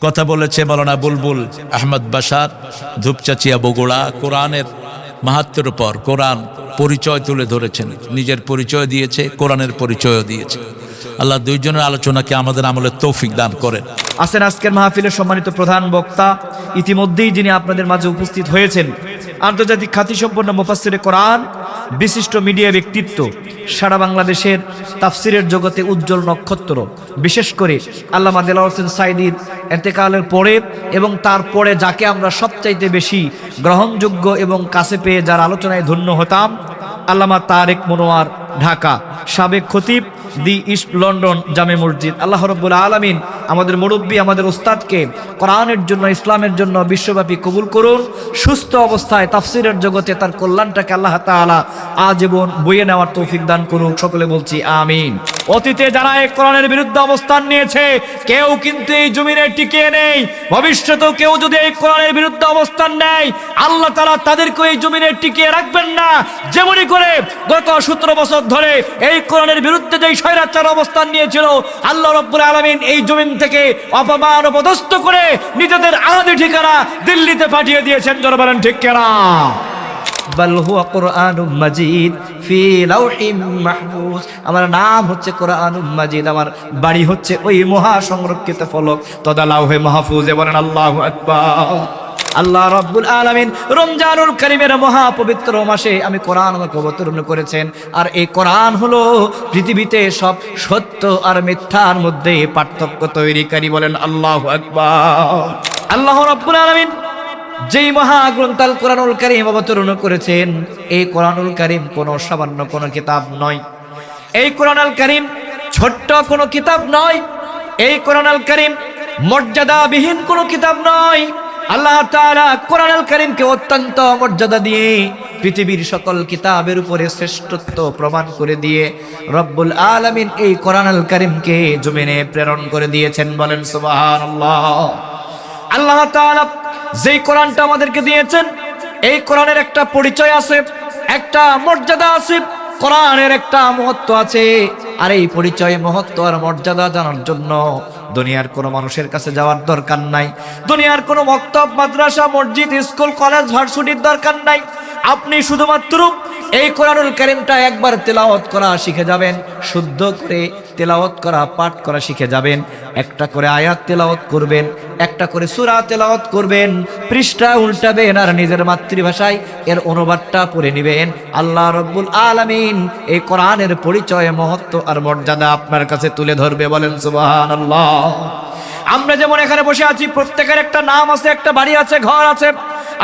কথা বলেছে মাওলানা বুলবুল আহমদ বাশার, ধূপচাচিয়া, বগুড়া। কোরআনের মাহাত্ম্যের উপর কোরআন পরিচয় তুলে ধরেছেন, নিজের পরিচয় দিয়েছে, কোরআনের পরিচয়ও দিয়েছে। আল্লাহ দুইজনের আলোচনাকে আমাদের আমলের তৌফিক দান করেন। আছেন আজকের মাহফিলের সম্মানিত প্রধান বক্তা, ইতিমধ্যেই যিনি আপনাদের মাঝে উপস্থিত হয়েছেন, আন্তর্জাতিক খ্যাতিসম্পন্ন মুফাসসিরে কোরআন, বিশিষ্ট মিডিয়া ব্যক্তিত্ব, সারা বাংলাদেশের তাফসিরের জগতে উজ্জ্বল নক্ষত্র, বিশেষ করে আল্লামা দেলাওয়ার হোসেন সাঈদীর ইন্তেকালের পরে এবং তারপরে যাকে আমরা সবচাইতে বেশি গ্রহণযোগ্য এবং কাছে পেয়ে যার আলোচনায় ধন্য হতাম, আল্লামা তারেক মনোয়ার, ঢাকা, সাবেক খতিব, দি ইস্ট লন্ডন জামে মসজিদ। আল্লাহ রাব্বুল আলামিন আমাদের মুরব্বী, আমাদের উস্তাদকে কোরআনের জন্য, ইসলামের জন্য বিশ্বব্যাপী কবুল করুন। সুস্থ অবস্থায় তাফসিরের জগতে তার কল্যাণটাকে আল্লাহ তাআলা আজীবন বয়ে নেওয়ার তৌফিক দান করুন। সকলে বলছি আমিন। অতীতে যারা এই কোরআনের বিরুদ্ধে অবস্থান নিয়েছে, কেউ কিন্তু এই জমিনে টিকিয়ে নেই। ভবিষ্যতেও কেউ যদি এই কোরআনের বিরুদ্ধে অবস্থান নেয়, আল্লাহ তাআলা তাদেরকে এই জমিনে টিকিয়ে রাখবেন না। যেমনি করে গত 17 বছর ধরে এই কোরআনের বিরুদ্ধে যেই স্বৈরাচার অবস্থান নিয়েছিল, আল্লাহ রাব্বুল আলামিন এই জমিন থেকে অপমান অপদস্থ করে নিজেদের আদি ঠিকানা দিল্লিতে পাঠিয়ে দিয়েছেন। জোরে বলেন ঠিক কিনা? বাল হুয়া কুরআনুম মাজিদ ফি লাউহিম মাহফুজ। আমার নাম হচ্ছে কুরআনুম মাজিদ, আমার বাড়ি হচ্ছে ওই মহা সংরক্ষিত ফলক তদা লাউহে মাহফুজে। বলেন আল্লাহু আকবার। আল্লাহ রাব্বুল আলামিন রমজানুল কারীমের মহা পবিত্র মাসে আমি কোরআন আমাকে অবতীর্ণ করেছেন। আর এই কোরআন হলো পৃথিবীতে সব সত্য আর মিথ্যার মধ্যে পার্থক্য তৈরিকারী। বলেন আল্লাহু আকবার। আল্লাহ রাব্বুল আলামিন যেই মহাগ্রন্থ আল কোরআনুল কারীম অবতীর্ণ করেছেন, এই কোরআনুল কারীম কোনো সামান্য কোনো কিতাব নয়। এই কোরআনুল কারীম ছোট্ট কোনো কিতাব নয়। এই কোরআনুল কারীম মর্যাদাবিহীন কোনো কিতাব নয়। আল্লাহ তাআলা কোরআনুল কারীমকে অত্যন্ত মর্যাদা দিয়ে পৃথিবীর সকল কিতাবের উপরে শ্রেষ্ঠত্ব প্রমাণ করে দিয়ে রব্বুল আলামিন এই কোরআনুল কারীমকে জমিনে প্রেরণ করে দিয়েছেন। বলেন সুবহানাল্লাহ। আল্লাহ তাআলা যেই কোরআনটা আমাদেরকে দিয়েছেন, এই কোরআনের একটা পরিচয় আছে, একটা মর্যাদা আছে, কোরআনের একটা মহত্ব আছে। আর এই পরিচয়, মহত্ব আর মর্যাদা জানার জন্য দুনিয়ার কোনো মানুষের কাছে যাওয়ার দরকার নাই। দুনিয়ার কোনো মক্তব, মাদ্রাসা, মসজিদ, স্কুল, কলেজ, ভার্সিটির দরকার নাই। আপনি শুধুমাত্র এই কোরআনুল কারীমটা একবার তেলাওয়াত করা শিখে যাবেন, শুদ্ধ করে তেলাওয়াত করা, পাঠ করা শিখে যাবেন। একটা করে আয়াত তেলাওয়াত করবেন, একটা করে সূরা তেলাওয়াত করবেন, পৃষ্ঠা উল্টাবেন আর নিজের মাতৃভাষায় এর অনুবাদটা পড়ে নেবেন। আল্লাহ রাব্বুল আলামিন এই কোরআনের পরিচয়, মহত্ব আর মর্যাদা আপনার কাছে তুলে ধরবে। বলেন সুবহানাল্লাহ। আমরা যেমন এখানে বসে আছি, প্রত্যেকের একটা নাম আছে, একটা বাড়ি আছে, ঘর আছে।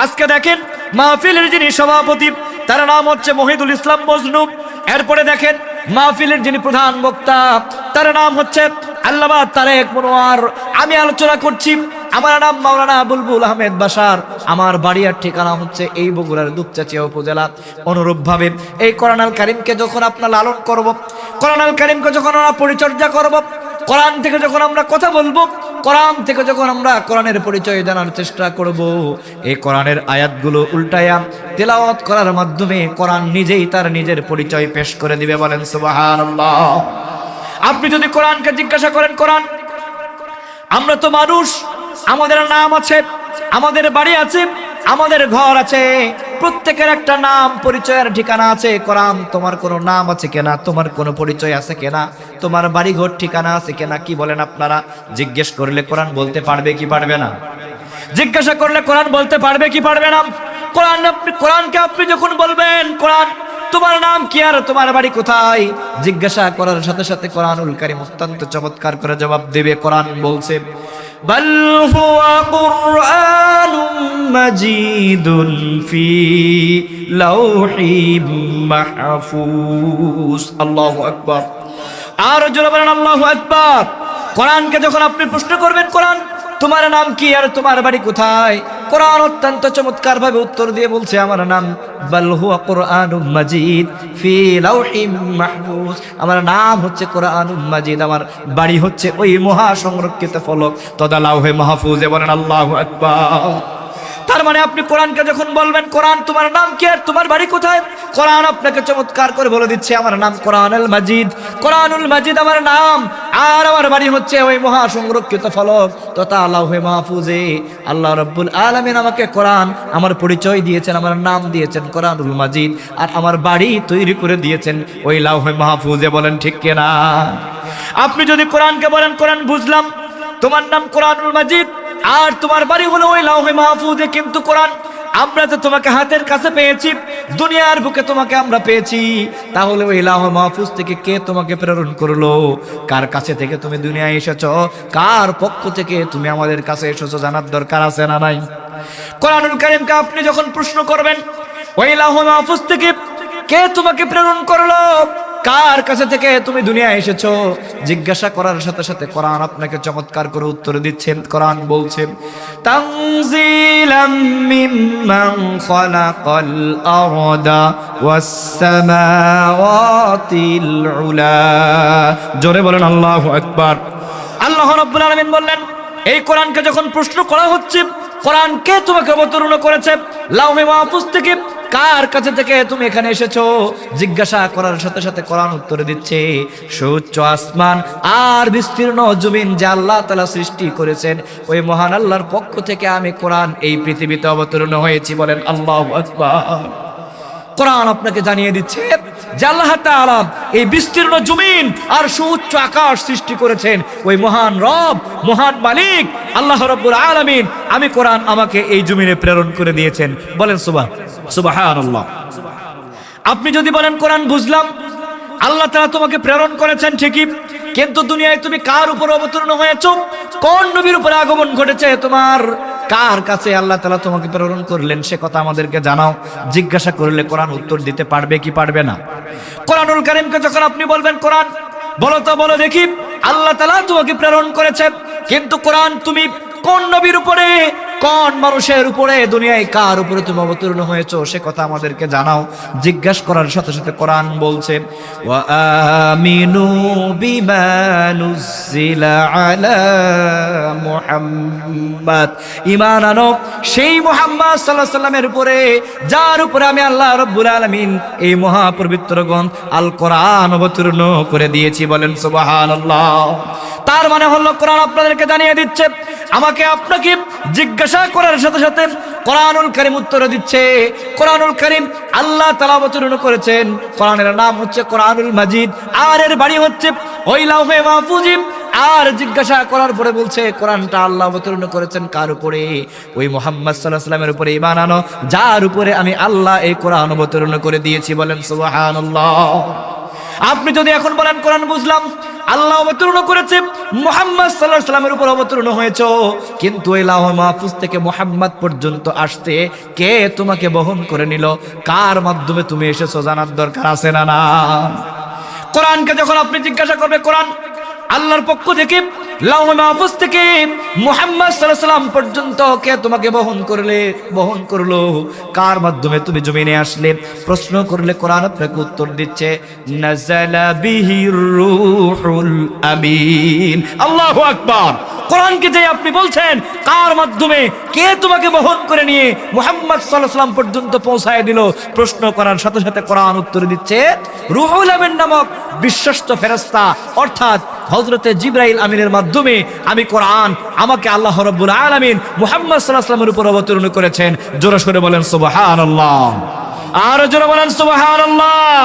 আজকে দেখেন মাহফিলের যিনি সভাপতি, তার নাম হচ্ছে মহিদুল ইসলাম মজনু। এরপরে দেখেন মাহফিলের যিনি প্রধান বক্তা, তার নাম হচ্ছে আল্লামা তারেক মনোয়ার। আমি আলোচনা করছি, আমার নাম মাওলানা বুলবুল আহমদ বাশার। আমার বাড়ি আর ঠিকানা হচ্ছে এই বগুড়ার দুপচাচিয়া উপজেলা। অনুরূপভাবে এই কোরআনুল কারীমকে যখন আপনার লালন করব, কোরআনুল কারীমকে যখন আমরা পরিচর্যা করব, কোরআন থেকে যখন আমরা কথা বলবো, কোরআন থেকে যখন আমরা কোরআনের পরিচয় জানার চেষ্টা করব, এই কোরআনের আয়াতগুলো উল্টায়া তেলাওয়াত করার মাধ্যমে কোরআন নিজেই তার নিজের পরিচয় পেশ করে দিবে। বলেন সুবহানাল্লাহ। আপনি যদি কোরআনকে জিজ্ঞাসা করেন, কোরআন, আমরা তো মানুষ, আমাদের নাম আছে, আমাদের বাড়ি আছে, আমাদের ঘর আছে, প্রত্যেকের একটা নাম, পরিচয়ের ঠিকানা আছে। কোরআন, তোমার কোনো নাম আছে কিনা? তোমার কোনো পরিচয় আছে কিনা? তোমার বাড়ি ঘর ঠিকানা আছে কিনা? কি বলেন আপনারা? জিজ্ঞেস করলে কোরআন বলতে পারবে কি পারবে না? জিজ্ঞাসা করলে কোরআন বলতে পারবে কি পারবে না? কোরআনকে আপনি যখন বলবেন, কোরআন, তোমার নাম কি আর তোমার বাড়ি কোথায়, জিজ্ঞাসা করার সাথে সাথে কোরআনুল কারীম অত্যন্ত চমৎকার করে জবাব দেবে। কোরআন বলছে, বাল হুয়া কুরআনুম মাজিদুন ফি লাউহিম মাহফুজ। আল্লাহু আকবার। আর জোরে বলেন আল্লাহু আকবার। কোরআনকে যখন আপনি প্রশ্ন করবেন, কোরআন, তোমার নাম কি আর তোমার বাড়ি কোথায়, কোরআন অত্যন্ত চমৎকার ভাবে উত্তর দিয়ে বলছে, আমার নাম বাল হুয়া কুরআনুম মাজিদ ফি লাউহিম মাহফুজ। আমার নাম হচ্ছে কুরআনুম মাজিদ, আমার বাড়ি হচ্ছে ওই মহা সংরক্ষিত ফলক তদা লাউহে মাহফুজে। বলেন আল্লাহু আকবার। তার মানে আপনি কোরআনকে যখন বলবেন কোরআন তোমার নাম কি আর তোমার বাড়ি কোথায়, কোরআন আপনাকে চমৎকার করে বলে দিচ্ছে আমার নাম কোরআনুল মাজিদ, কোরআনুল মাজিদ আমার নাম, আর আমার বাড়ি হচ্ছে ওই মহা সংরক্ষিত ফলক তথা লাউহে মাহফুজে। আল্লাহ রাব্বুল আলামিন আমাকে কোরআন আমার পরিচয় দিয়েছেন, আমার নাম দিয়েছেন কোরআনুল মাজিদ, আর আমার বাড়ি তৈরি করে দিয়েছেন ওই লাউহে মাহফুজে। বলেন ঠিক কিনা? আপনি যদি কোরআনকে বলেন কোরআন বুঝলাম, তোমার নাম কোরআনুল মাজিদ আর তোমার বাড়ি হলো ওই লাউহে মাহফুজে, কিন্তু কোরআন আমরা তো তোমাকে হাতের কাছে পেয়েছি, দুনিয়ার বুকে তোমাকে আমরা পেয়েছি, তাহলে ওই লাউহে মাহফুজ থেকে কে তোমাকে প্রেরণ করলো, কার কাছে থেকে তুমি দুনিয়ায় এসেছো, কার পক্ষ থেকে তুমি আমাদের কাছে এসেছো জানার দরকার আছে না নাই? কোরআনুল কারীমকে আপনি যখন প্রশ্ন করবেন ওই লাউহে মাহফুজ থেকে কে তোমাকে প্রেরণ করলো, কার কাছে থেকে তুমি দুনিয়ায় এসেছো, জিজ্ঞাসা করার সাথে সাথে কোরআন আপনাকে চমৎকার করে উত্তর দিচ্ছেন। কোরআন বলছে তানজিলাম মিম্মান খালাকাল আরদা ওয়াস সামাওয়াতিল উলা। জোরে বলেন আল্লাহু আকবার। আল্লাহ রাব্বুল আলামিন বললেন এই কোরআনকে যখন প্রশ্ন করা হচ্ছে কোরআন কে তোমাকে অবতীর্ণ করেছে লাউহে মাহফুজ থেকে, কার কাছে থেকে তুমি এখানে এসেছো, জিজ্ঞাসা করার সাথে সাথে কোরআন উত্তর দিচ্ছে সুউচ্চ আসমান আর বিস্তীর্ণ জমিন যা আল্লাহ তাআলা সৃষ্টি করেছেন ওই মহান আল্লাহর পক্ষ থেকে আমি কোরআন এই পৃথিবীতে অবতীর্ণ হয়েছি। বলেন আল্লাহু আকবার। কোরআন আপনাকে জানিয়ে দিচ্ছে যে আল্লাহ তাআলা এই বিস্তীর্ণ জমিন আর সুউচ্চ আকাশ সৃষ্টি করেছেন ওই মহান রব, মহান মালিক আল্লাহ রাব্বুল আলামিন। আমি কোরআন আমাকে এই জমিনে প্রেরণ করে দিয়েছেন। বলেন সুবহানাল্লাহ। আপনি যদি বলেন কোরআন বুঝলাম, আল্লাহ তাআলা তোমাকে প্রেরণ করেছেন ঠিকই, কিন্তু দুনিয়ায় তুমি কার উপর অবতীর্ণ হয়েছো, কোন নবীর উপরে আগমন ঘটেছে তোমার, কার কাছে আল্লাহ তাআলা তোমাকে প্রেরণ করলেন সে কথা আমাদেরকে জানাও। জিজ্ঞাসা করলে কোরআন উত্তর দিতে পারবে কি পারবে না? কোরআনুল কারীমকে যখন আপনি বলবেন কোরআন বলো তো বলো দেখি আল্লাহ তাআলা তোমাকে প্রেরণ করেছে, কিন্তু কোরআন তুমি কোন নবীর উপরে, কোন মানুষের উপরে, দুনিয়ায় কার উপরে তুমি অবতীর্ণ হয়েছো সে কথা আমাদেরকে জানাও। জিজ্ঞাসা করার সাথে সাথে কোরআন বলছে ওয়া আমিনু বিমা নুজিলা আলা মুহাম্মাদ, ঈমান আনো সেই মুহাম্মদ সাল্লাল্লাহু আলাইহি সাল্লামের উপরে যার উপরে আমি আল্লাহ রাব্বুল আলামিন এই মহাপবিত্র গ্রন্থ আল কোরআন অবতীর্ণ করে দিয়েছি। বলেন সুবহানাল্লাহ। তার মানে হলো কোরআন আপনাদেরকে জানিয়ে দিচ্ছে আমাকে আপনাকে জিজ্ঞাসা করার সাথে সাথে কোরআনুল কারীম উত্তর দিচ্ছে। কোরআনুল কারীম আল্লাহ তাআলা অবতীর্ণ করেছেন, কোরআনের নাম হচ্ছে কোরআনুল মাজিদ আর এর বাড়ি হচ্ছে ওই লাউহে মাহফুজ। আর জিজ্ঞাসা করার পরে বলছে কোরআনটা আল্লাহ অবতীর্ণ করেছেন কার উপরে, ওই মুহাম্মদ সাল্লাল্লাহু আলাইহি ওয়াসাল্লামের উপরে ঈমান আনো যার উপরে আমি আল্লাহ এই কোরআন অবতীর্ণ করে দিয়েছি। বলেন সুবহানাল্লাহ। আপনি যদি এখন বলেন কোরআন বুঝলাম, আল্লাহ অবতীর্ণ করেছে মুহাম্মদ সাল্লাল্লাহু আলাইহি ওয়াসাল্লামের উপর অবতীর্ণ হয়েছে, কিন্তু এই লাউহে মাহফুজ থেকে মুহাম্মদ পর্যন্ত আসতে কে তোমাকে বহন করে নিল, কার মাধ্যমে তুমি এসেছো জানার দরকার আছে না না? কোরআনকে যখন আপনি জিজ্ঞাসা করবে কোরআন আল্লাহর পক্ষ থেকে লাউহে মাহফুজ থেকে মুহাম্মদ সাল্লাল্লাহু আলাইহি ওয়াসাল্লাম পর্যন্ত কে তোমাকে বহন করলো, কার মাধ্যমে তুমি জমিনে আসলে, প্রশ্ন করলে কোরআন আপনাকে উত্তর দিচ্ছে নাযালা বিহির রূহুল আমিন। আল্লাহু আকবার। কোরআনকে যে আপনি বলছেন কার মাধ্যমে কে তোমাকে বহন করে নিয়ে মুহাম্মদ সাল্লাল্লাহু আলাইহি ওয়াসাল্লাম পর্যন্ত পৌঁছায় দিল, প্রশ্ন করার সাথে সাথে কোরআন উত্তর দিচ্ছে রূহুল আমিন নামক বিশ্বস্ত ফেরেশতা অর্থাৎ হযরতে জিবরাইল আমিনের মাধ্যমে আমি কোরআন আমাকে আল্লাহ রাব্বুল আলামিন মুহাম্মদ সাল্লাল্লাহু আলাইহি ওয়াসাল্লামের উপর অবতীর্ণ করেছেন। জোরে সোরে বলেন সুবহানাল্লাহ। আর জোরে বলেন সুবহানাল্লাহ।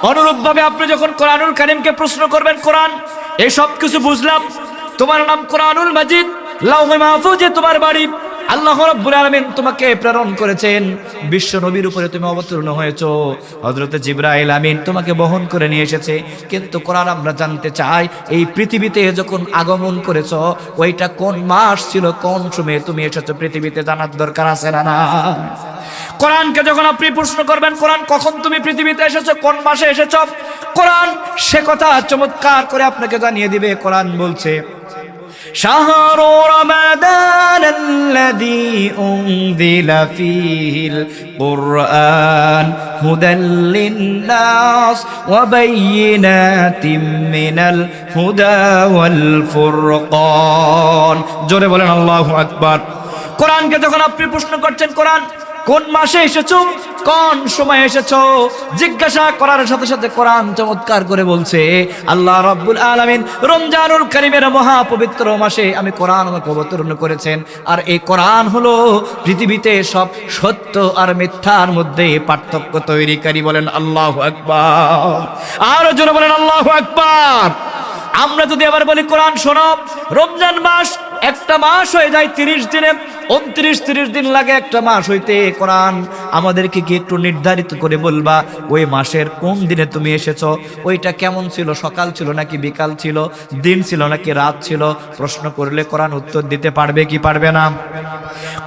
অনুরূপভাবে আপনি যখন কোরআনুল কারীমকে প্রশ্ন করবেন কোরআন এই সব কিছু বুঝলাম, তোমার নাম কোরআনুল মাজিদ, লাউহে মাহফুজে তোমার বাড়ি, আল্লাহ রাব্বুল আলামিন তোমাকে প্রেরণ করেছেন, বিশ্ব নবীর উপরে তুমি অবতীর্ণ হয়েছো, হযরতে জিবরাইল আমিন তোমাকে বহন করে নিয়ে এসেছে, কিন্তু কোরআন আমরা জানতে চাই এই পৃথিবীতে যখন আগমন করেছো ওইটা কোন মাস ছিল, কোন সময়ে তুমি এসেছো পৃথিবীতে জানার দরকার আছে না না? কোরআনকে যখন আপনি প্রশ্ন করবেন কোরআন কখন তুমি পৃথিবীতে এসেছো, কোন মাসে এসেছো, কোরআন সে কথা চমৎকার করে আপনাকে জানিয়ে দিবে। কোরআন বলছে شهر رمضان الذي أنزل فيه القرآن هدى للناس وبينات من الهدى والفرقان। জোরে বলেন আল্লাহু আকবার। কোরআনকে যখন আপনি প্রশ্ন করছেন, কোরআন কোন মাসে এসেছো, কোন সময় এসেছো, জিজ্ঞাসা করার সাথে সাথে কোরআন চমৎকার করে বলছে, আল্লাহ রাব্বুল আলামিন রমজানুল কারীমের মহা পবিত্র মাসে আমি কোরআন আমাকে অবতীর্ণ করেছেন। আর এই কোরআন হলো পৃথিবীতে সব সত্য আর মিথ্যার মধ্যে পার্থক্য তৈরিকারী। বলেন আল্লাহু আকবার। আরো জোরে বলেন আল্লাহু আকবার। আমরা যদি আবার বলি কোরআন শোনো, রমজান মাস একটা মাস হয়ে যায় 30 দিনে, 29-30 দিন লাগে একটা মাস হইতে। কোরআন আমাদেরকে কি একটু নির্ধারিত করে বলবা ওই মাসের কোন দিনে তুমি এসেছো, ওইটা কেমন ছিল, সকাল ছিল নাকি বিকাল ছিল, দিন ছিল নাকি রাত ছিল? প্রশ্ন করলে কোরআন উত্তর দিতে পারবে কি পারবে না?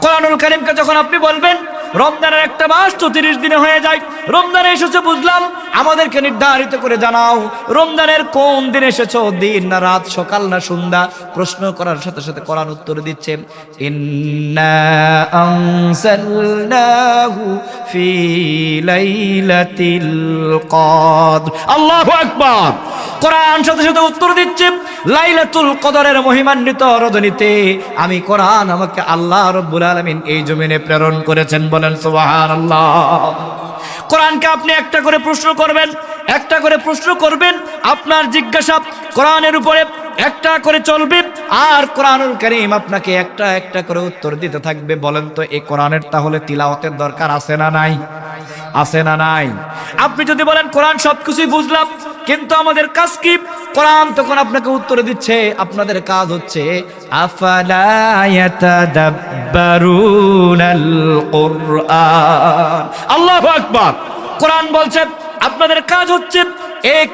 কোরআনুল কারীমকে যখন আপনি বলবেন রমজানের একটা মাস তো 30 দিনে হয়ে যায়, রমজানে এসেছো বুঝলাম, আমাদেরকে নির্ধারিত করে জানাও রমজানের কোন দিন এসেছো, দিন না রাত, সকাল না সন্ধ্যা? প্রশ্ন করার সাথে সাথে কোরআন উত্তর দিচ্ছে, ইন্না আনসালনাহু ফি লাইলাতিল কদর। আল্লাহু আকবার। কোরআন সাথে সাথে উত্তর দিচ্ছে, লাইলাতুল কদরের মহিমান্বিত রজনীতে আমি কোরআন আমাকে আল্লাহ রাব্বুল আলামিন এই জমিনে প্রেরণ করেছেন। বলেন সুবহানাল্লাহ। কোরআনকে আপনি একটা করে প্রশ্ন করবেন, একটা করে প্রশ্ন করবেন, আপনার জিজ্ঞাসা কোরআনের উপরে একটা করে চলবে, আর কোরআনুল কারীম আপনাকে একটা একটা করে উত্তর দিতে থাকবে। বলেন তো এই কোরআনের তাহলে তিলাওয়াতের দরকার আছে না নাই? আছে না নাই? আপনি যদি বলেন কোরআন সবকিছুই বুঝলাম, কিন্তু আমাদের কাজ কি? কোরআন তখন আপনাকে উত্তর দিচ্ছে, আপনাদের কাজ হচ্ছে আফালা ইয়াতাদাব্বারুনাল কুরআন। আল্লাহু আকবার। কোরআন বলছে আপনাদের কাজ হচ্ছে,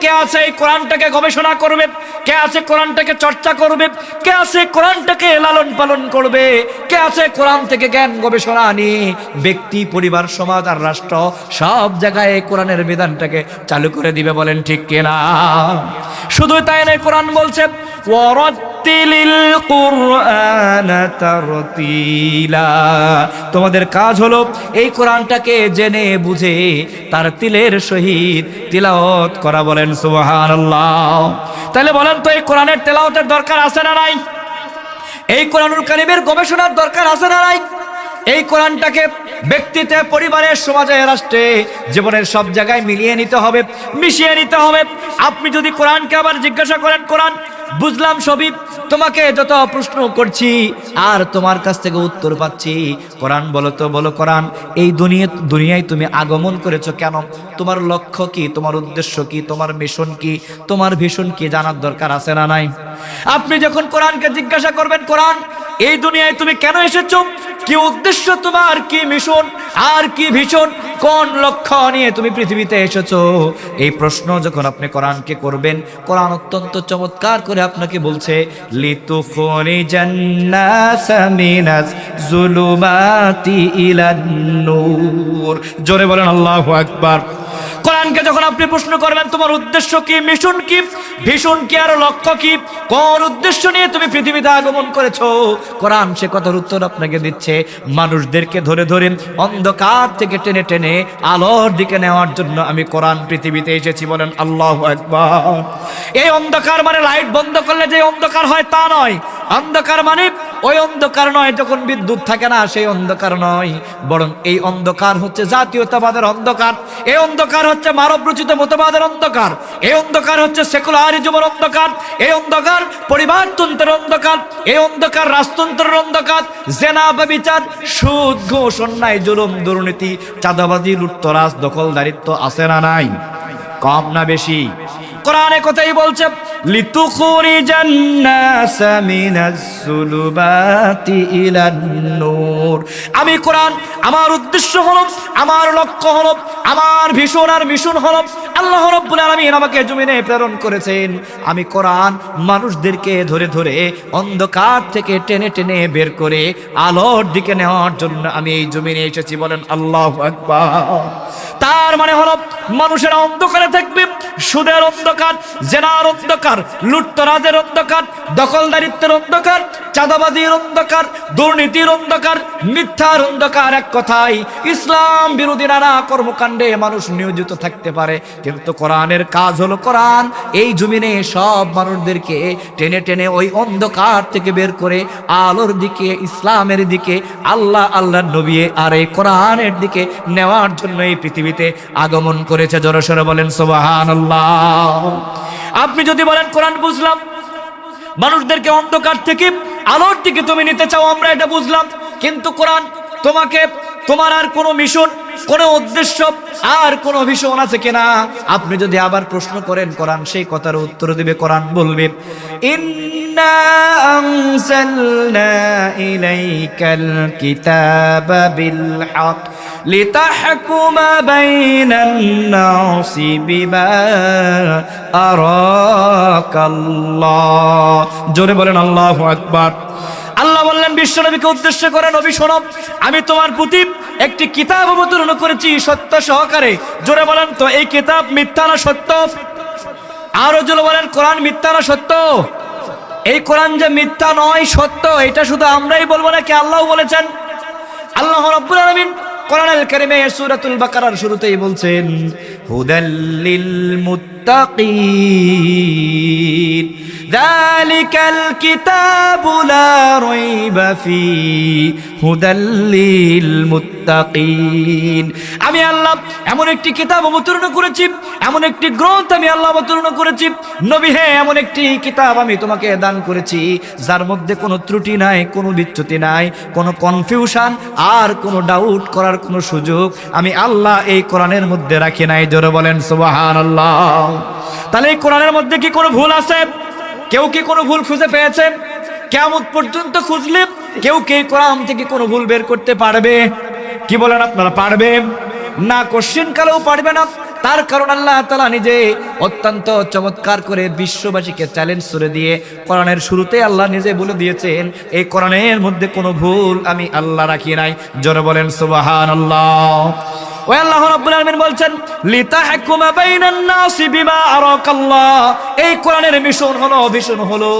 কে আছে এই কোরআনটাকে গবেষণা করবে, কে আছে কোরআনটাকে চর্চা করবে, কে আছে কোরআনটাকে লালন পালন করবে, কে আছে কোরআন থেকে জ্ঞান গবেষণা নিয়ে ব্যক্তি, পরিবার, সমাজ আর রাষ্ট্র সব জায়গায় কোরআনের বিধানটাকে চালু করে দিবে। বলেন ঠিক কিনা? শুধু তাই নয়, কোরআন বলছে ওয়ারাত্তিলিল কুরআনা তারতিলা। তোমাদের কাজ হলো এই কোরআনটাকে জেনে বুঝে তার তিলের সহিত তিলাওয়াত করা। বলেন সুবহানাল্লাহ। তাহলে বলেন তো এই কোরআনের তেলাওয়াতের দরকার আছে না নাই? এই কোরআনুল কারীমের গবেষণার দরকার আছে না নাই? এই কোরআনটাকে ব্যক্তিতে, পরিবারে, সমাজে, রাষ্ট্রে, জীবনের সব জায়গায় মিলিয়ে নিতে হবে, মিশিয়ে নিতে হবে। আপনি যদি কোরআনকে আবার জিজ্ঞাসা করেন, কোরআন বুঝলাম সবই, তোমাকে যত প্রশ্ন করছি আর তোমার কাছ থেকে উত্তর পাচ্ছি, কোরআন বলো তো, বলো কোরআন এই দুনিয়ায় তুমি আগমন করেছো কেন? তোমার লক্ষ্য কি, তোমার উদ্দেশ্য কি, তোমার মিশন কি, তোমার ভিশন কি জানার দরকার আছে না নাই? আপনি যখন কোরআনকে জিজ্ঞাসা করবেন, কোরআন এই দুনিয়ায় তুমি কেন এসেছো, কি উদ্দেশ্য তোমার, কি মিশন আর কি ভিশন, কোন লক্ষ্য নিয়ে তুমি পৃথিবীতে এসেছো, এই প্রশ্ন যখন আপনি কোরআনকে করবেন, কোরআন অত্যন্ত চমৎকার করে আপনাকে বলছে লিতুখরিজান নাসা মিনাজ যুলুমাতি ইলান নূর। জোরে বলেন আল্লাহু আকবার। কোরআনকে যখন আপনি প্রশ্ন করবেন তোমার উদ্দেশ্য কি, মিশন কি, ভিশন কি আর লক্ষ্য কি, কোন উদ্দেশ্য নিয়ে তুমি পৃথিবীতে আগমন করেছো, কোরআন সে কথার উত্তর আপনাকে দিচ্ছে। মানুষদেরকে ধরে ধরে অন্ধকার থেকে টেনে টেনে আলোর দিকে নেওয়ার জন্য আমি কোরআন পৃথিবীতে এসেছি। বলেন আল্লাহু আকবার। এই অন্ধকার মানে লাইট বন্ধ করলে যে অন্ধকার হয় তা নয়। অন্ধকার মানে ওই অন্ধকার নয় যখন বিদ্যুৎ থাকে না, সেই অন্ধকার নয়, বরং এই অন্ধকার হচ্ছে জাতীয়তাবাদের অন্ধকার, এই অন্ধকার হচ্ছে মানবরচিত মতবাদের অন্ধকার, এই অন্ধকার হচ্ছে সেকুলারিজমের অন্ধকার, এই অন্ধকার পরিবারতন্ত্রের অন্ধকার, এই অন্ধকার রাজতন্ত্রের অন্ধকার, জেনা ব্যভিচার, সুদ, ঘুষ, অন্যায়, জুলুম, দুর্নীতি, চাঁদাবাজি, লুটতরাজ, দখলদারিত্ব আছে না নাই? কম না বেশি? কোরআনে কথাই বলছে লিতুখরিজান নাসা মিনাজ যুলুমাতি ইলান নূর। আমি কোরআন, আমার উদ্দেশ্য হলো, আমার লক্ষ্য হলো, আমার ভীষণ আর মিশন হলো, আল্লাহ রাব্বুল আলামিন আমাকে জমিনে প্রেরণ করেছেন। আমি কোরআন মানুষদেরকে ধরে ধরে অন্ধকার থেকে টেনে টেনে বের করে আলোর দিকে নেওয়ার জন্য আমি এই জমিনে এসেছি। বলেন আল্লাহু আকবার। তার মানে হলো মানুষেরা অন্ধকারে থাকবে, সুদের অন্ধকার, জেনার অন্ধকার, লুটতরাজের অন্ধকার, দখলদারিত্বের অন্ধকার, চাঁদাবাজির অন্ধকার, দুর্নীতির অন্ধকার, মিথ্যার অন্ধকার, এক কথায় ইসলাম বিরোধী নানা কর্মকাণ্ডে মানুষ নিয়োজিত থাকতে পারে, কিন্তু কোরআনের কাজ হলো কোরআন এই জমিনে সব মানুষদেরকে টেনে টেনে ওই অন্ধকার থেকে বের করে আলোর দিকে, ইসলামের দিকে, আল্লাহর নবী আর এই কোরআনের দিকে নেওয়ার জন্য এই পৃথিবীতে আগমন করেছে। জোরে সোরে বলেন সুবহানাল্লাহ। আপনি যদি বলেন কোরআন বুঝলাম, মানুষদেরকে অন্ধকার থেকে আলোর দিকে তুমি নিতে চাও, আমরা এটা বুঝলাম, কিন্তু কোরআন তোমাকে, তোমার আর কোনো মিশন, কোনো উদ্দেশ্য আর কোনো ভীষণ আছে কিনা আপনি যদি আবার প্রশ্ন করেন, কোরআন সেই কথার উত্তর দিবে। কোরআন বলবে ইন্না আনজালনা ইলাইকাল কিতাবা বিল হক লিতাহকুমা বাইনান নাসি বিমা আরাকাল্লাহ। জোরে বলেন আল্লাহু আকবার। আল্লাহ বললেন বিশ্বনবীকে উদ্দেশ্য করে, নবী শোনো, আমি তোমার প্রতি একটি কিতাব অবতীর্ণ করেছি সত্য সহকারে। জোরে বলেন তো, এই কিতাব মিথ্যা না সত্য? আরো জোরে বলেন, কোরআন মিথ্যা না সত্য? এই কোরআন যে মিথ্যা নয় সত্য, এটা শুধু আমরাই বলবো নাকি আল্লাহ বলেছেন? আল্লাহ রাব্বুল আলামিন কোরআনুল কারীমে সূরাতুল বাকারার শুরুতেই বলছেন হুদাল লিল মুত্তাকিন যালিকাল কিতাবু লা রাইবা ফীহি হুদাল লিল মুত্তাকিন। আমি আল্লাহ এমন একটি কিতাব অবতীর্ণ করেছি, এমন একটি গ্রন্থ আমি আল্লাহ অবতীর্ণ করেছি নবী, হ্যাঁ এমন একটি কিতাব আমি তোমাকে দান করেছি যার মধ্যে কোনো ত্রুটি নাই, কোনো বিচ্যুতি নাই, কোনো কনফিউশন আর কোনো ডাউট করার কোনো সুযোগ আমি আল্লাহ এই কোরআনের মধ্যে রাখি নাই। জোরে বলেন সুবহানাল্লাহ। তাহলে এই কোরআনের মধ্যে কি কোনো ভুল আছে? কেউ কি কোনো ভুল খুঁজে পেয়েছে? কিয়ামত পর্যন্ত খুঁজলে কেউ কি কোরআন থেকে কোনো ভুল বের করতে পারবে? কি বলেন আপনারা, পারবে না? কোশ্চেন কালেও পারবে না। তার কারণ আল্লাহ তাআলা নিজে অত্যন্ত চমৎকার করে বিশ্ববাসীকে চ্যালেঞ্জ করে দিয়ে কোরআনের শুরুতে আল্লাহ নিজে বলে দিয়েছেন এই কোরআনের মধ্যে কোনো ভুল আমি আল্লাহ রাখি নাই। জোরে বলেন সুবহানাল্লাহ। ওই আল্লাহ রাব্বুল আলামিন বলছেন লিতাহকুমা বাইনান নাসি বিমা আরাকাল্লাহ। এই কোরআনের মিশন হলো, ভিশন হলো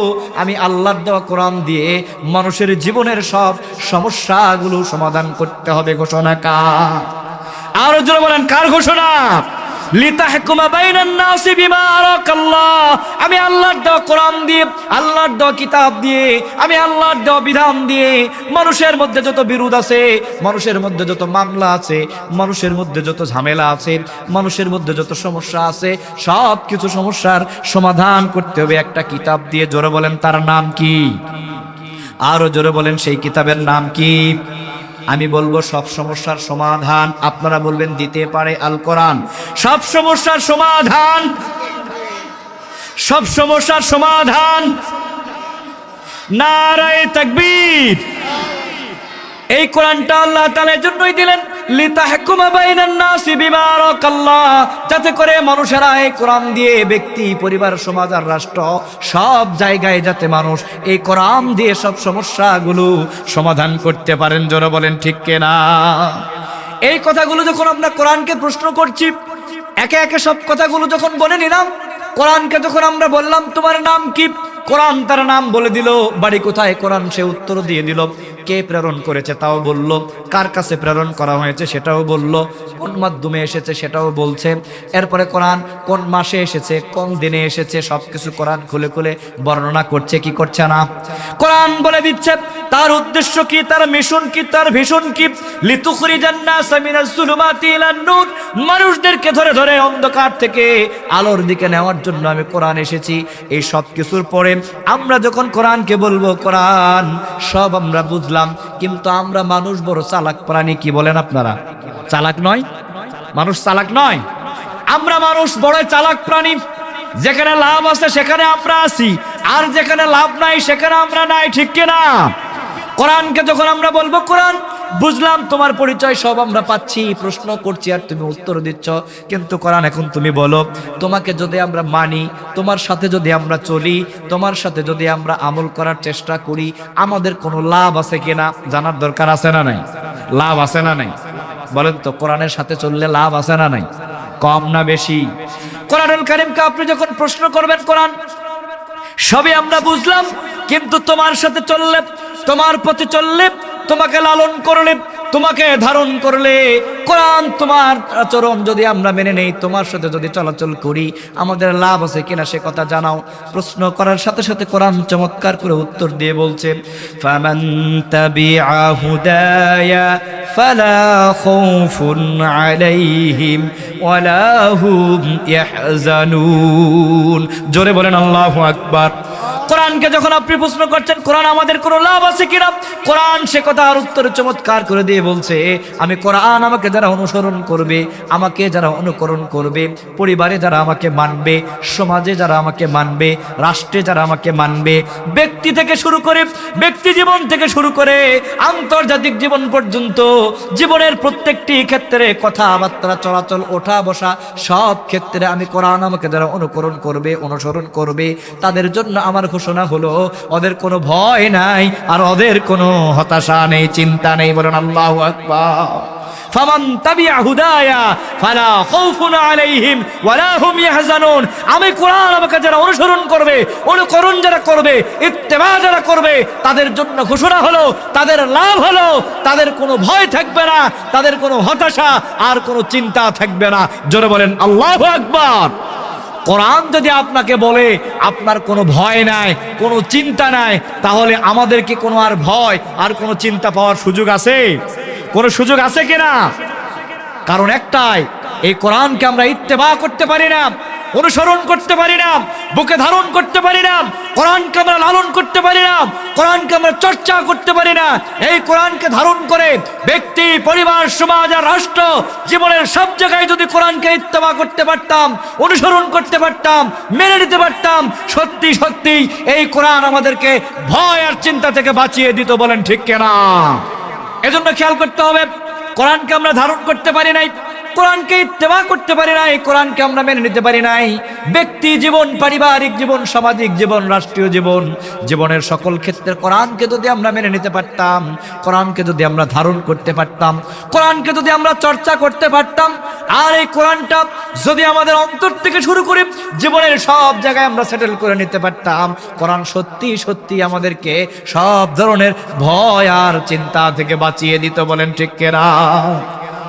আমি আল্লাহর দেওয়া কোরআন দিয়ে মানুষের জীবনের সব সমস্যাগুলো সমাধান করতে হবে। ঘোষণা কার? আরো জোরে বলেন, কার ঘোষণা? লিতাহকুমা বাইনান নাসি বিমা আরাকাল্লাহ। আমি আল্লাহর দেওয়া কোরআন দিয়ে, আল্লাহর দেওয়া কিতাব দিয়ে, আমি আল্লাহর দেওয়া বিধান দিয়ে মানুষের মধ্যে যত বিরোধ আছে, মানুষের মধ্যে যত মামলা আছে, মানুষের মধ্যে যত ঝামেলা আছে, মানুষের মধ্যে যত সমস্যা আছে, সব কিছু সমস্যার সমাধান করতে হবে একটা কিতাব দিয়ে। জোরে বলেন, তার নাম কি? আরো জোরে বলেন, সেই কিতাবের নাম কি? আমি বলবো সব সমস্যার সমাধান, আপনারা বলবেন দিতে পারে আল কোরআন। সব সমস্যার সমাধান, সব সমস্যার সমাধান। নারায়ে তাকবীর। এই কোরআনটা আল্লাহ তাআলা জন্যই দিলেন লিতাহকুমা বাইনান নাসি বিমা আরাকাল্লাহ, যাতে করে মানুষেরা এই কোরআন দিয়ে ব্যক্তি, পরিবার, সমাজ আর রাষ্ট্র সব জায়গায় যাতে মানুষ এই কোরআন দিয়ে সব সমস্যাগুলো সমাধান করতে পারেন। জোরে বলেন ঠিক কিনা? এই কথাগুলো যখন আমরা কোরআনকে প্রশ্ন করছি, একে একে সব কথাগুলো যখন বলে নিলাম, কোরআনকে যখন আমরা বললাম তোমার নাম কি, কোরআন তার নাম বলে দিল, বাড়ি কোথায় কোরআন সে উত্তর দিয়ে দিল, কে প্রেরণ করেছে তাও বলল, কার কাছে প্রেরণ করা হয়েছে সেটাও বলল, কোন মাধ্যমে এসেছে সেটাও বলছে, এরপরে কোরআন কোন মাসে এসেছে, কোন দিনে এসেছে, সবকিছু কোরআন খুলে খুলে বর্ণনা করছে। কি করছে না? কোরআন বলে দিচ্ছে তার উদ্দেশ্য কি, তার মিশন কি, তার ভিশন কি। লিতুখরিজান নাসা মিনাজ যুলুমাতি ইলান নূর, মানুষদেরকে ধরে ধরে অন্ধকার থেকে আলোর দিকে নেওয়ার জন্য আমি কোরআন এসেছি। এই সব কিছুর পরে আমরা যখন কোরআনকে বলবো কোরআন সব আমরা বুঝলাম, কিন্তু আমরা মানুষ বড় চালাক প্রাণী। কি বলেন আপনারা? চালাক নয়? মানুষ চালাক নয়? আমরা মানুষ বড় চালাক প্রাণী। যেখানে লাভ আছে সেখানে আমরা আছি, আর যেখানে লাভ নাই সেখানে আমরা নাই। ঠিক কিনা? কোরআনকে যখন আমরা বলবো কোরআন বুঝলাম, তোমার পরিচয় সব আমরা পাচ্ছি, প্রশ্ন করছি আর তুমি উত্তর দিচ্ছ, কিন্তু কোরআন এখন তুমি বলো তোমাকে যদি আমরা মানি, তোমার সাথে যদি আমরা চলি, তোমার সাথে যদি আমরা আমল করার চেষ্টা করি, আমাদের কোনো লাভ আছে কিনা জানার দরকার আছে না নাই? লাভ আছে না নাই? বলেন তো, কোরআনের সাথে চললে লাভ আছে না নাই? কম না বেশি? কোরআনুল কারীমকে আপনি যখন প্রশ্ন করবেন কোরআন সবই আমরা বুঝলাম, কিন্তু তোমার সাথে চললে, তোমার পথে চললে, তোমাকে লালন করলে, তোমাকে ধারণ করলে, কোরআন তোমার আচরণ যদি আমরা মেনে নেই, তোমার সাথে যদি চলাচল করি, আমাদের লাভ আছে কিনা সে কথা জানাও। প্রশ্ন করার সাথে সাথে কোরআন চমৎকার করে উত্তর দিয়ে বলছে, ফামান তাবিআ হুদায়া ফালা খাউফুন আলাইহিম ওয়ালা হুম ইয়াহজানুন। জোরে বলেন আল্লাহু আকবার। কোরআনকে যখন আপনি প্রশ্ন করছেন কোরআন আমাদের কোনো লাভ আছে কিনা, কোরআন সে কথার উত্তরে চমৎকার করে দিয়ে বলছে, আমি কোরআন আমাকে যারা অনুসরণ করবে, আমাকে যারা অনুকরণ করবে, পরিবারে যারা আমাকে মানবে, সমাজে যারা আমাকে মানবে, রাষ্ট্রে যারা আমাকে মানবে, ব্যক্তি থেকে শুরু করে, ব্যক্তি জীবন থেকে শুরু করে আন্তর্জাতিক জীবন পর্যন্ত, জীবনের প্রত্যেকটি ক্ষেত্রে কথাবার্তা, চলাচল, ওঠা বসা, সব ক্ষেত্রে আমি কোরআন আমাকে যারা অনুকরণ করবে, অনুসরণ করবে, তাদের জন্য আমার ঘোষণা হলো ওদের কোনো ভয় নাই আর ওদের কোনো হতাশা নেই, চিন্তা নেই। বলেন আল্লাহু আকবার। ফামান তাবিআ হুদায়া ফালা খাউফুন আলাইহিম ওয়ালা হুম ইয়াহজানুন। আমি কোরআন আমাকে যারা অনুসরণ করবে, অনুকরণ যারা করবে, ইত্তেবা যারা করবে, তাদের জন্য ঘোষণা হলো, তাদের লাভ হলো, তাদের কোনো ভয় থাকবে না, তাদের কোনো হতাশা আর কোনো চিন্তা থাকবে না। জোরে বলেন আল্লাহু আকবার। কোরআন যদি আপনাকে বলে আপনার কোনো ভয় নাই, কোনো চিন্তা নাই, তাহলে আমাদের কি কোনো আর ভয় আর কোনো চিন্তা পাওয়ার সুযোগ আছে? কোনো সুযোগ আছে কিনা? কারণ একটাই, এই কোরআনকে আমরা ইত্তেবা করতে পারি না, অনুসরণ করতে পারি না, বুকে ধারণ করতে পারি না, কোরআনকে আমরা লালন করতে পারি না, কোরআনকে আমরা চর্চা করতে পারি না। এই কোরআনকে ধারণ করে ব্যক্তি, পরিবার, সমাজ আর রাষ্ট্র, জীবনের সব জায়গায় যদি কোরআনকে ইত্তেবা করতে পারতাম, অনুসরণ করতে পারতাম, মেনে নিতে পারতাম, সত্যি সত্যি এই কোরআন আমাদেরকে ভয় আর চিন্তা থেকে বাঁচিয়ে দিত। বলেন ঠিক কিনা? এজন্য খেয়াল করতে হবে, কোরআনকে আমরা ধারণ করতে পারি নাই, কোরআনকে ইত্তেবা করতে পারি নাই, কোরআনকে আমরা মেনে নিতে পারি নাই। ব্যক্তি জীবন, পারিবারিক জীবন, সামাজিক জীবন, রাষ্ট্রীয় জীবন, জীবনের সকল ক্ষেত্রে কোরআনকে যদি আমরা মেনে নিতে পারতাম, কোরআনকে যদি আমরা ধারণ করতে পারতাম, কোরআনকে যদি আমরা চর্চা করতে পারতাম, আর এই কোরআনটা যদি আমাদের অন্তর থেকে শুরু করে জীবনের সব জায়গায় আমরা সেটেল করে নিতে পারতাম, কোরআন সত্যি সত্যি আমাদেরকে সব ধরনের ভয় আর চিন্তা থেকে বাঁচিয়ে দিত। বলেন ঠিক কিনা?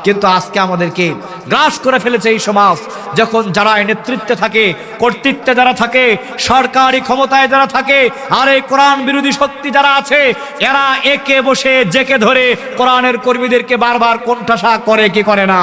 কিন্তু আজকে আমাদেরকে গ্রাস করে ফেলেছে এই সমাজ। যখন যারা নেতৃত্বে থাকে, কর্তৃত্বে যারা থাকে, সরকারি ক্ষমতায় যারা থাকে, আর এই কোরআন বিরোধী শক্তি যারা আছে, এরা একে বসে জেকে ধরে কোরআনের কর্মীদেরকে বারবার কোণঠাসা করে কি করে না?